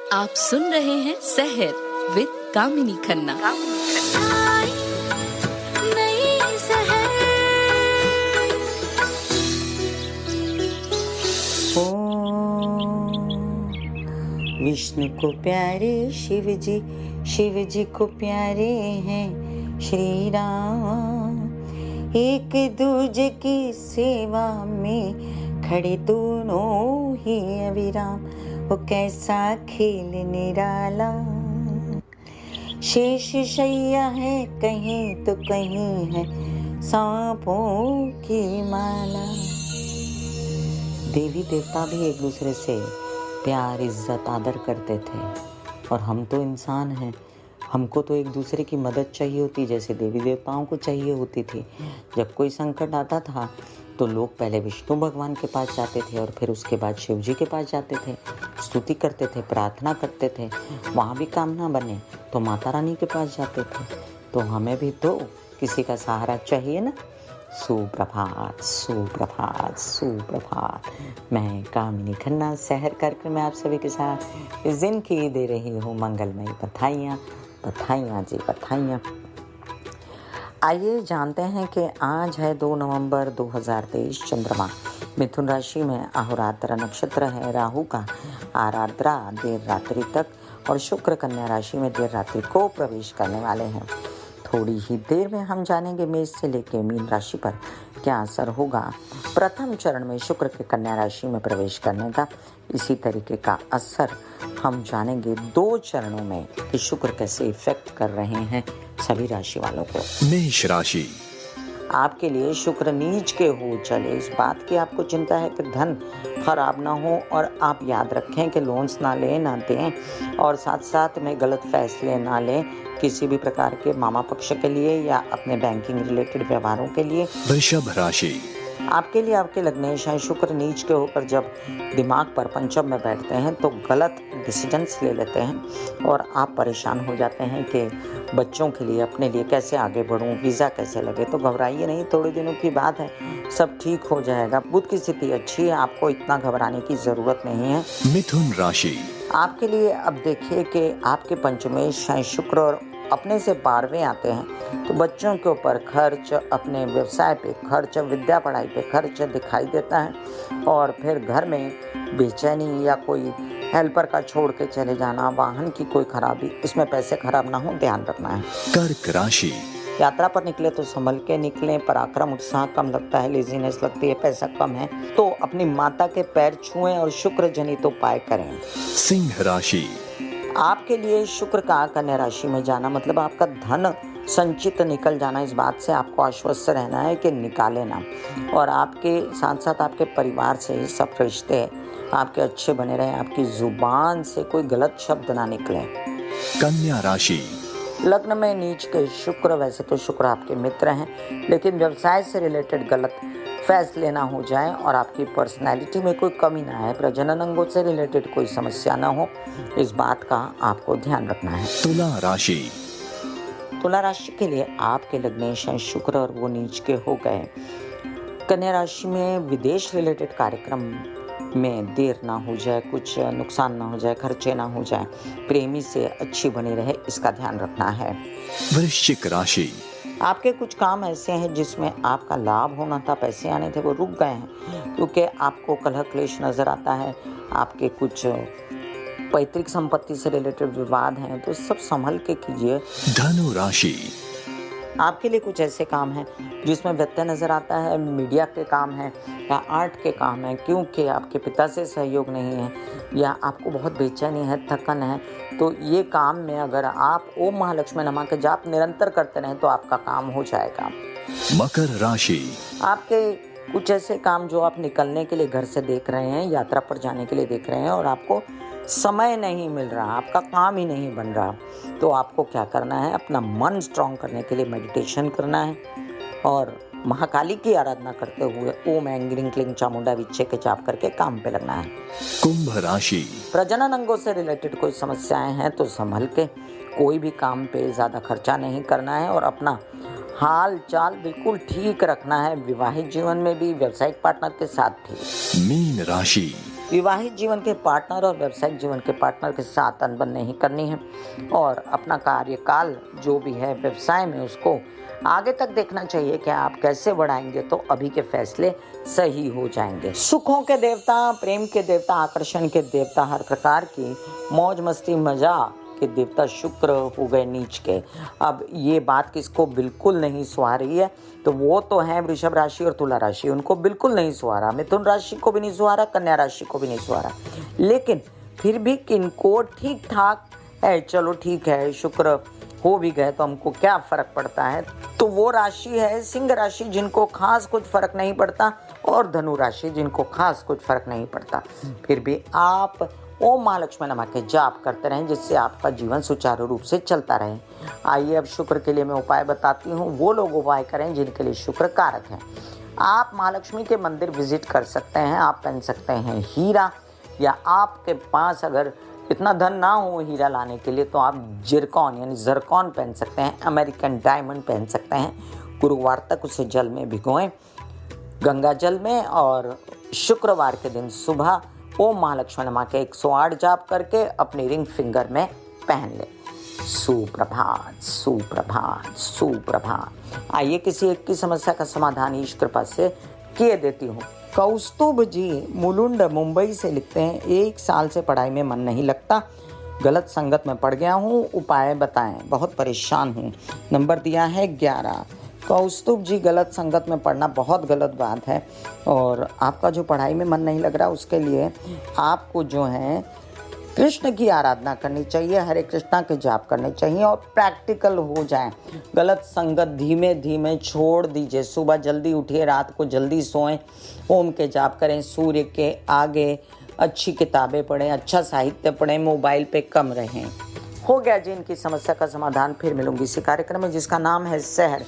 आप सुन रहे हैं सहर विद कामिनी खन्ना। विष्णु को प्यारे शिव जी को प्यारे हैं श्री राम। एक दूजे की सेवा में खड़े दोनों ही अविराम। वो कैसा खेल निराला, शेष शैया है कहीं तो कहीं है सांपों की माला। देवी देवता भी एक दूसरे से प्यार इज्जत आदर करते थे और हम तो इंसान हैं, हमको तो एक दूसरे की मदद चाहिए होती जैसे देवी देवताओं को चाहिए होती थी। जब कोई संकट आता था तो लोग पहले विष्णु भगवान के पास जाते थे और फिर उसके बाद शिव जी के पास जाते थे, स्तुति करते थे, प्रार्थना करते थे। वहाँ भी काम ना बने तो माता रानी के पास जाते थे। तो हमें भी तो किसी का सहारा चाहिए ना। सुप्रभात सुप्रभात सुप्रभात। मैं कामिनी खन्ना सहर कार्यक्रम में आप सभी के साथ इस दिन की दे रही हूँ मंगलमयी बधाइयाँ। बधाइयाँ जी बधाइयाँ। आइए जानते हैं कि आज है 2 नवंबर 2023। चंद्रमा मिथुन राशि में अहोरात्र नक्षत्र है, राहु का आराद्रा देर रात्रि तक और शुक्र कन्या राशि में देर रात्रि को प्रवेश करने वाले हैं। थोड़ी ही देर में हम जानेंगे मेष से लेकर मीन राशि पर क्या असर होगा। प्रथम चरण में शुक्र के कन्या राशि में प्रवेश करने का इसी तरीके का असर हम जानेंगे 2 चरणों में कि शुक्र कैसे इफेक्ट कर रहे हैं सभी राशि वालों को। मेष राशि, आपके लिए शुक्र नीच के हो चले, इस बात की आपको चिंता है कि धन खराब ना हो और आप याद रखें कि लोन्स ना लें ना दें और साथ साथ में गलत फैसले ना लें किसी भी प्रकार के मामा पक्ष के लिए या अपने बैंकिंग रिलेटेड व्यवहारों के लिए। वृषभ राशि, आपके लिए आपके लग्नेश है शुक्र नीच के होकर जब दिमाग पर पंचम में बैठते हैं तो गलत डिसीजंस ले लेते हैं और आप परेशान हो जाते हैं कि बच्चों के लिए अपने लिए कैसे आगे बढ़ूं, वीज़ा कैसे लगे। तो घबराइए नहीं, थोड़े दिनों की बात है, सब ठीक हो जाएगा। बुध की स्थिति अच्छी है, आपको इतना घबराने की ज़रूरत नहीं है। मिथुन राशि, आपके लिए अब देखिए कि आपके पंचमेश हैं शुक्र और अपने से 12वें आते हैं तो बच्चों के ऊपर खर्च, अपने व्यवसाय पे खर्च, विद्या पढ़ाई पे खर्च दिखाई देता है और फिर घर में बेचैनी या कोई हेल्पर का छोड़ के चले जाना, वाहन की कोई खराबी, इसमें पैसे खराब ना हो, ध्यान रखना है। कर्क राशि, यात्रा पर निकले तो संभल के निकलें, पराक्रम उत्साह कम लगता है, लेजीनेस लगती है, पैसा कम है तो अपनी माता के पैर छुएं और शुक्र जनित उपाय करें। सिंह राशि, आपके लिए शुक्र का कन्या राशि में जाना मतलब आपका धन संचित निकल जाना। इस बात से आपको आश्वस्त रहना है कि निकाले ना और आपके साथ साथ आपके परिवार से सब रिश्ते आपके अच्छे बने रहें, आपकी जुबान से कोई गलत शब्द ना निकले। कन्या राशि, लग्न में नीच के शुक्र, वैसे तो शुक्र आपके मित्र हैं लेकिन व्यवसाय से रिलेटेड गलत फैसले ना हो जाए और आपकी पर्सनैलिटी में कोई कमी ना आए, प्रजनन अंगों से रिलेटेड कोई समस्या ना हो, इस बात का आपको ध्यान रखना है। तुला राशि, तुला राशि के लिए आपके लग्नेश हैं शुक्र और वो नीच के हो गए। कन्या राशि में विदेश रिलेटेड कार्यक्रम में देर ना हो जाए, कुछ नुकसान ना हो जाए, खर्चे ना हो जाए, प्रेमी से अच्छी बनी रहे, इसका ध्यान रखना है। वृश्चिक राशि, आपके कुछ काम ऐसे हैं जिसमें आपका लाभ होना था, पैसे आने थे, वो रुक गए हैं क्योंकि आपको कलह क्लेश नजर आता है। आपके कुछ पैतृक संपत्ति से रिलेटेड विवाद हैं तो सब संभल के कीजिए। धनु राशि, आपके लिए कुछ ऐसे काम हैं जिसमें व्यत्यय नजर आता है, मीडिया के काम हैं या आर्ट के काम हैं, क्योंकि आपके पिता से सहयोग नहीं है या आपको बहुत बेचैनी है, थकन है, तो ये काम में अगर आप ओम महालक्ष्मी नमः के जाप निरंतर करते रहें तो आपका काम हो जाएगा। मकर राशि, आपके कुछ ऐसे काम जो आप निकलने के लिए घर से देख रहे हैं, यात्रा पर जाने के लिए देख रहे हैं और आपको समय नहीं मिल रहा, आपका काम ही नहीं बन रहा, तो आपको क्या करना है, अपना मन स्ट्रांग करने के लिए मेडिटेशन करना है और महाकाली की आराधना करते हुए ओम ऐं ग्रीं क्लीं चामुंडा विच्चे के जाप करके काम पे लगना है। कुंभ राशि, प्रजनन अंगों से रिलेटेड कोई समस्याएं हैं तो संभल के कोई भी काम पे ज़्यादा खर्चा नहीं करना है और अपना हाल चाल बिल्कुल ठीक रखना है, विवाहित जीवन में भी, व्यावसायिक पार्टनर के साथ भी। मीन राशि, विवाहित जीवन के पार्टनर और व्यावसायिक जीवन के पार्टनर के साथ अनबन नहीं करनी है और अपना कार्यकाल जो भी है व्यवसाय में उसको आगे तक देखना चाहिए कि आप कैसे बढ़ाएंगे तो अभी के फैसले सही हो जाएंगे। सुखों के देवता, प्रेम के देवता, आकर्षण के देवता, हर प्रकार की मौज मस्ती मजा के देवता शुक्र हो गए नीच के। अब ये बात किसको बिल्कुल नहीं सुहा रही है तो वो तो है वृषभ राशि और तुला राशि, उनको बिल्कुल नहीं सुहा रहा, मिथुन राशि को भी नहीं सुहा रहा, कन्या राशि को भी नहीं सुहा रहा, लेकिन फिर भी किनको ठीक ठाक है, चलो ठीक है शुक्र हो भी गए तो हमको क्या फर्क पड़ता है। तो वो राशि है सिंह राशि जिनको खास कुछ फर्क नहीं पड़ता और धनु राशि जिनको खास कुछ फर्क नहीं पड़ता। फिर भी आप ओम महालक्ष्मी नमः के जाप करते रहें जिससे आपका जीवन सुचारू रूप से चलता रहे। आइए अब शुक्र के लिए मैं उपाय बताती हूँ, वो लोग उपाय करें जिनके लिए शुक्र कारक है। आप महालक्ष्मी के मंदिर विजिट कर सकते हैं, आप पहन सकते हैं हीरा, या आपके पास अगर इतना धन ना हो हीरा लाने के लिए तो आप जिरकॉन यानी जरकॉन पहन सकते हैं, अमेरिकन डायमंड पहन सकते हैं। गुरुवार तक उसे जल में भिगोएं, गंगा जल में, और शुक्रवार के दिन सुबह ओम महालक्ष्मी नमः के 108 जाप करके अपनी रिंग फिंगर में पहन ले। सुप्रभात सुप्रभात सुप्रभात। आइए किसी एक की समस्या का समाधान ईश कृपा से किए देती हूँ। कौस्तुभ जी मुलुंड मुंबई से लिखते हैं, 1 साल से पढ़ाई में मन नहीं लगता, गलत संगत में पड़ गया हूँ, उपाय बताएं, बहुत परेशान हूँ। नंबर दिया है 11। कौस्तुभ जी गलत संगत में पढ़ना बहुत गलत बात है और आपका जो पढ़ाई में मन नहीं लग रहा उसके लिए आपको जो है कृष्ण की आराधना करनी चाहिए, हरे कृष्णा के जाप करने चाहिए और प्रैक्टिकल हो जाए। गलत संगत धीमे धीमे छोड़ दीजिए, सुबह जल्दी उठिए, रात को जल्दी सोएं, ओम के जाप करें, सूर्य के आगे अच्छी किताबें पढ़ें, अच्छा साहित्य पढ़ें, मोबाइल पे कम रहें। हो गया जी इनकी समस्या का समाधान। फिर मिलूंगी इसी कार्यक्रम में जिसका नाम है सहर।